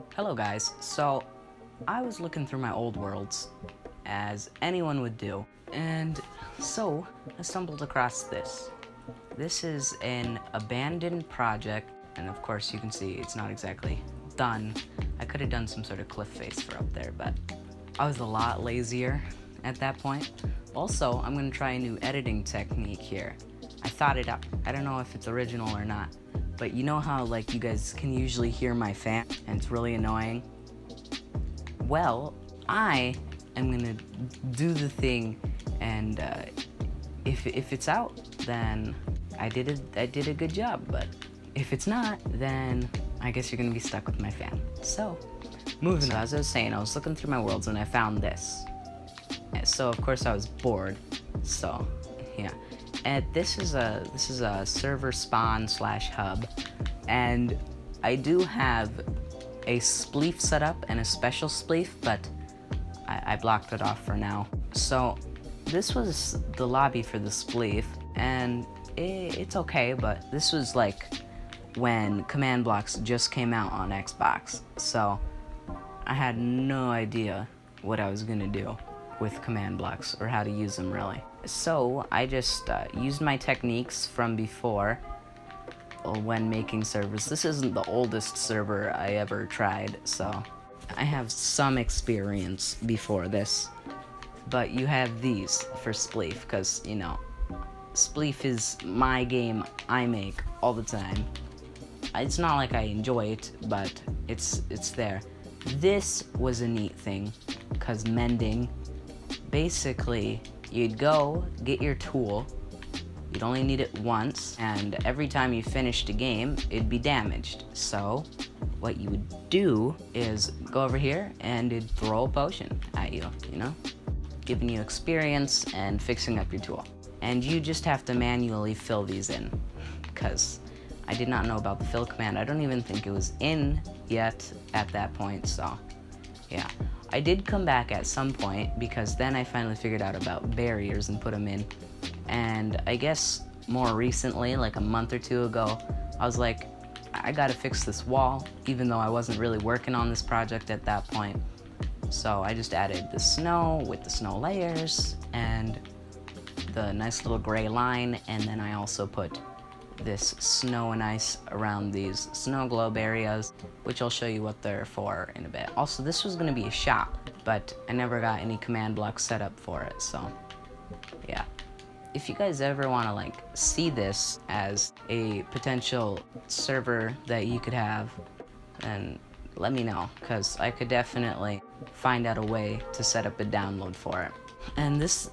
Hello guys, so I was looking through my old worlds, as anyone would do, and so I stumbled across this. This is an abandoned project, and of course you can see it's not exactly done. I could have done some sort of cliff face for up there, but I was a lot lazier at that point. Also, I'm gonna try a new editing technique here. I thought it up. I don't know if it's original or not, but you know how like you guys can usually hear my fan and it's really annoying? Well, I am gonna do the thing, and if it's out, then I did a good job. But if it's not, then I guess you're gonna be stuck with my fan. So, moving on. As I was saying, I was looking through my worlds and I found this. So of course I was bored. So yeah, and this is a server spawn / hub, and I do have a spleef set up and a special spleef, but I blocked it off for now. So this was the lobby for the spleef, and it's okay, but this was like when command blocks just came out on Xbox, so I had no idea what I was gonna do with command blocks or how to use them really. So I just used my techniques from before when making servers. This isn't the oldest server I ever tried, so I have some experience before this. But you have these for spleef, because you know, spleef is my game I make all the time. It's not like I enjoy it, but it's there. This was a neat thing, because mending, basically you'd go get your tool, you'd only need it once, and every time you finished a game it'd be damaged. So what you would do is go over here and it'd throw a potion at you, you know, giving you experience and fixing up your tool. And you just have to manually fill these in, because I did not know about the fill command. I don't even think it was in yet at that point, so yeah. I did come back at some point, because then I finally figured out about barriers and put them in. And I guess more recently, like a month or two ago, I was like, I gotta fix this wall, even though I wasn't really working on this project at that point. So I just added the snow with the snow layers and the nice little gray line, and then I also put this snow and ice around these snow globe areas, which I'll show you what they're for in a bit. Also, this was gonna be a shop, but I never got any command blocks set up for it, so yeah. If you guys ever wanna like see this as a potential server that you could have, then let me know, because I could definitely find out a way to set up a download for it. And this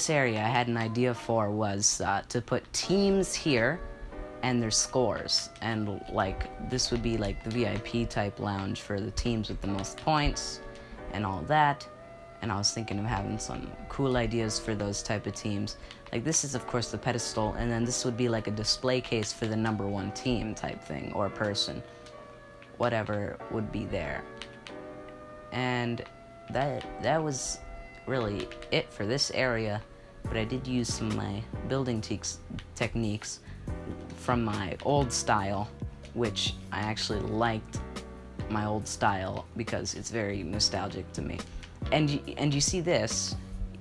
area I had an idea for was to put teams here and their scores, and like this would be like the VIP type lounge for the teams with the most points and all that. And I was thinking of having some cool ideas for those type of teams. Like this is of course the pedestal, and then this would be like a display case for the #1 team type thing, or person, whatever would be there. And that was really it for this area, but I did use some of my building techniques from my old style, which I actually liked my old style because it's very nostalgic to me. And you see this,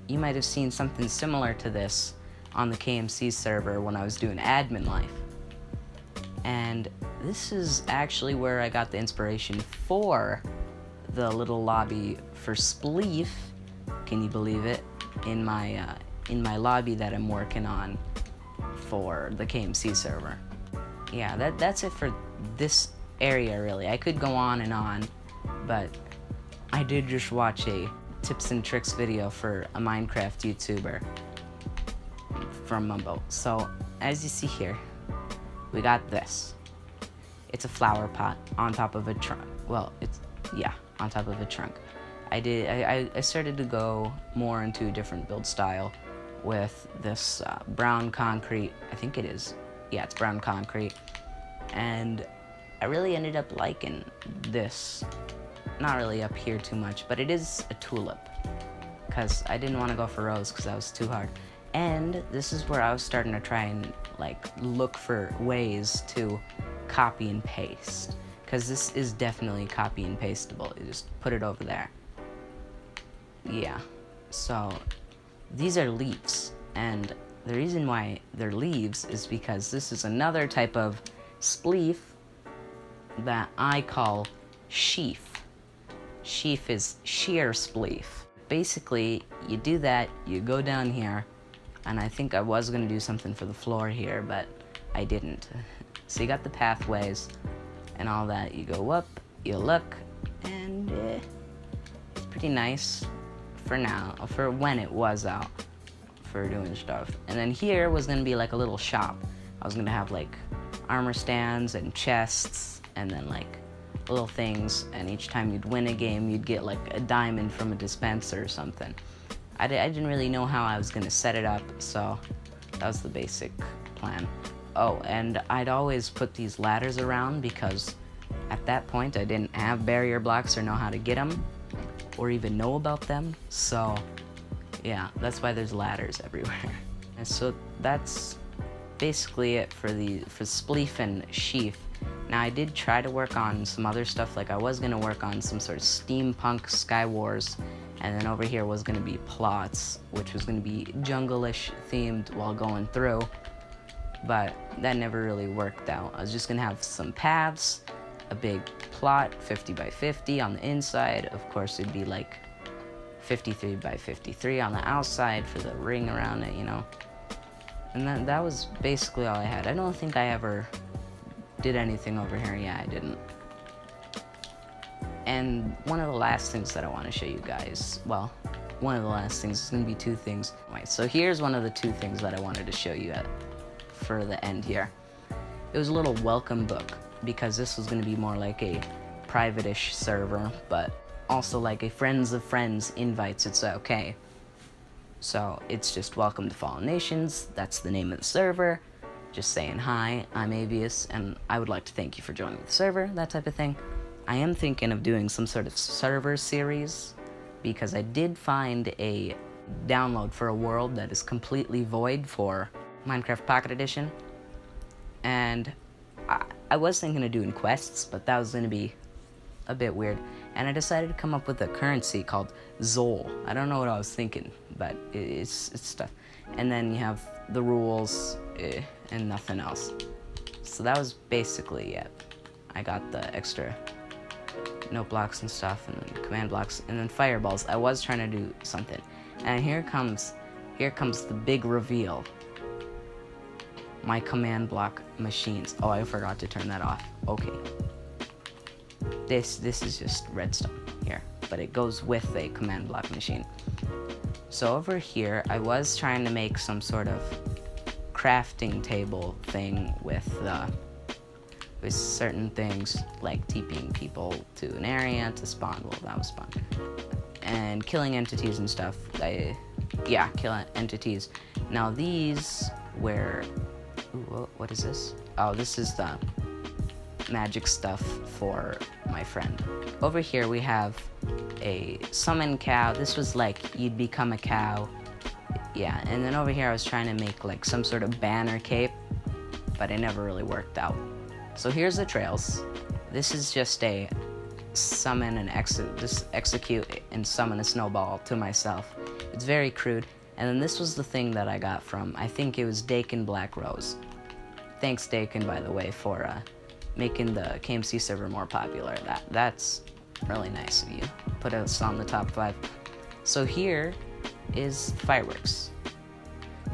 you might have seen something similar to this on the KMC server when I was doing admin life. And this is actually where I got the inspiration for the little lobby for spleef, can you believe it, in my lobby that I'm working on for the KMC server. Yeah, that's it for this area really. I could go on and on, but I did just watch a tips and tricks video for a Minecraft YouTuber from Monroe. So as you see here, we got this. It's a flower pot on top of a trunk. Well, on top of a trunk. I started to go more into a different build style with this brown concrete. I think it is. Yeah, it's brown concrete. And I really ended up liking this. Not really up here too much, but it is a tulip, because I didn't want to go for rose because that was too hard. And this is where I was starting to try and like look for ways to copy and paste, because this is definitely copy and pastable. You just put it over there. Yeah, so these are leaves, and the reason why they're leaves is because this is another type of spleef that I call sheaf. Sheaf is shear spleef. Basically, you do that, you go down here, and I think I was gonna do something for the floor here, but I didn't. So you got the pathways and all that. You go up, you look, and it's pretty nice for now, for when it was out for doing stuff. And then here was gonna be like a little shop. I was gonna have like armor stands and chests, and then like little things, and each time you'd win a game, you'd get like a diamond from a dispenser or something. I didn't really know how I was gonna set it up, so that was the basic plan. Oh, and I'd always put these ladders around because at that point I didn't have barrier blocks or know how to get them or even know about them, so yeah, that's why there's ladders everywhere. And so that's basically it for spleef and sheaf. Now I did try to work on some other stuff, like I was gonna work on some sort of steampunk Sky Wars, and then over here was gonna be plots, which was gonna be jungle-ish themed while going through, but that never really worked out. I was just gonna have some paths, a big plot, 50 by 50 on the inside. Of course it'd be like 53 by 53 on the outside for the ring around it, you know. And that was basically all I had. I don't think I ever did anything over here. Yeah, I didn't. And one of the last things that I want to show you guys, well, one of the last things, it's going to be two things. Right, so here's one of the two things that I wanted to show you for the end here. It was a little welcome book, because this was going to be more like a private-ish server, but also like a friends of friends invites. It's okay. So it's just welcome to Fallen Nations. That's the name of the server. Just saying hi, I'm Avias, and I would like to thank you for joining the server, that type of thing. I am thinking of doing some sort of server series, because I did find a download for a world that is completely void for Minecraft Pocket Edition, and I was thinking of doing quests, but that was going to be a bit weird, and I decided to come up with a currency called Zol. I don't know what I was thinking, but it's stuff. And then you have the rules, and nothing else. So that was basically it. I got the extra note blocks and stuff, and then command blocks, and then fireballs. I was trying to do something, and here comes the big reveal. My command block machines. Oh, I forgot to turn that off. Okay. This is just redstone here, but it goes with a command block machine. So over here, I was trying to make some sort of crafting table thing with certain things, like TPing people to an area to spawn. Well, that was fun. And killing entities and stuff. Yeah, killing entities. Now these were... Ooh, what is this? Oh, this is the magic stuff for my friend. Over here we have a summon cow. This was like you'd become a cow. Yeah, and then over here I was trying to make like some sort of banner cape, but it never really worked out. So here's the trails. This is just a summon and execute and summon a snowball to myself. It's very crude. And then this was the thing that I got from, I think it was Dakin Black Rose. Thanks Dakin, by the way, for making the KMC server more popular. That's really nice of you. Put us on the top 5. So here is fireworks.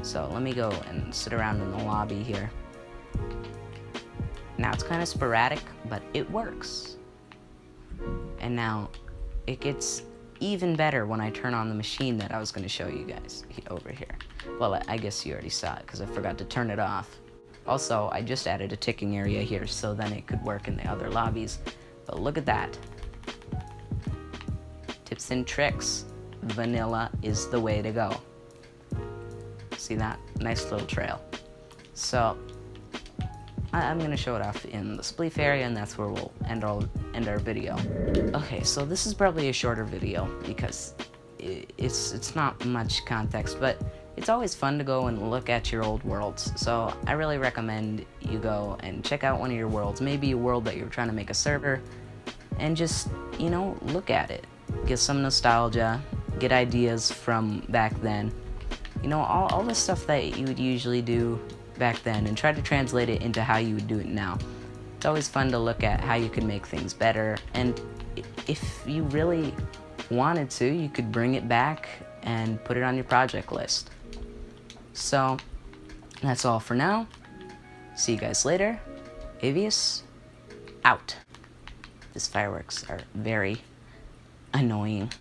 So let me go and sit around in the lobby here. Now it's kind of sporadic, but it works. And now it gets even better when I turn on the machine that I was going to show you guys over here. Well, I guess you already saw it because I forgot to turn it off. Also, I just added a ticking area here so then it could work in the other lobbies. But look at that. Tips and tricks. Vanilla is the way to go. See that? Nice little trail. So I'm going to show it off in the spleef area, and that's where we'll end our video. Okay, so this is probably a shorter video because it's not much context, but it's always fun to go and look at your old worlds. So I really recommend you go and check out one of your worlds, maybe a world that you're trying to make a server, and just, you know, look at it. Get some nostalgia, get ideas from back then. You know, all the stuff that you would usually do back then, and try to translate it into how you would do it now. It's always fun to look at how you can make things better, and if you really wanted to, you could bring it back and put it on your project list. So that's all for now. See you guys later. Avias, out. These fireworks are very annoying.